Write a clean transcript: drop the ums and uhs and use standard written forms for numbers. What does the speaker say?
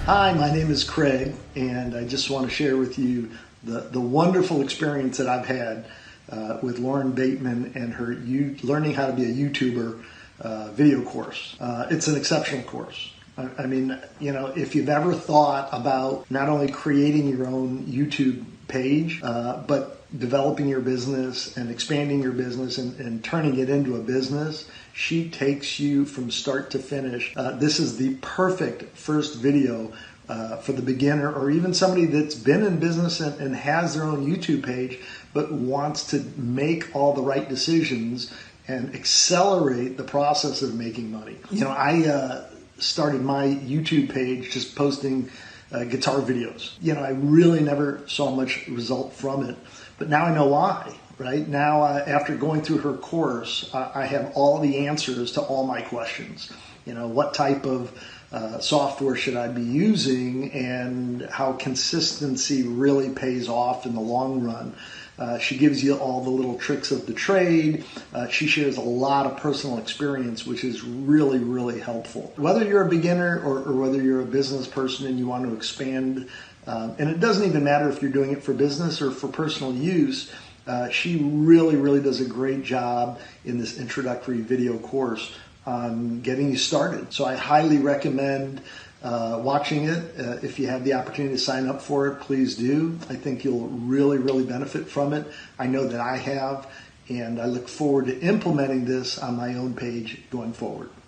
Hi, my name is Craig, and I just want to share with you the wonderful experience that I've had with Lauren Bateman and her learning how to be a YouTuber video course. It's an exceptional course. I mean, you know, if you've ever thought about not only creating your own YouTube page, but developing your business and expanding your business and turning it into a business, she takes you from start to finish. This is the perfect first video for the beginner, or even somebody that's been in business and has their own YouTube page but wants to make all the right decisions and accelerate the process of making money. You know, I started my YouTube page just posting guitar videos. You know, I really never saw much result from it, but now I know why. Right now, after going through her course, I have all the answers to all my questions. You know, what type of software should I be using, and how consistency really pays off in the long run. She gives you all the little tricks of the trade. She shares a lot of personal experience, which is really, really helpful. Whether you're a beginner or whether you're a business person and you want to expand, and it doesn't even matter if you're doing it for business or for personal use, she really does a great job in this introductory video course on getting you started. So I highly recommend watching it. If you have the opportunity to sign up for it, please do. I think you'll really benefit from it. I know that I have, and I look forward to implementing this on my own page going forward.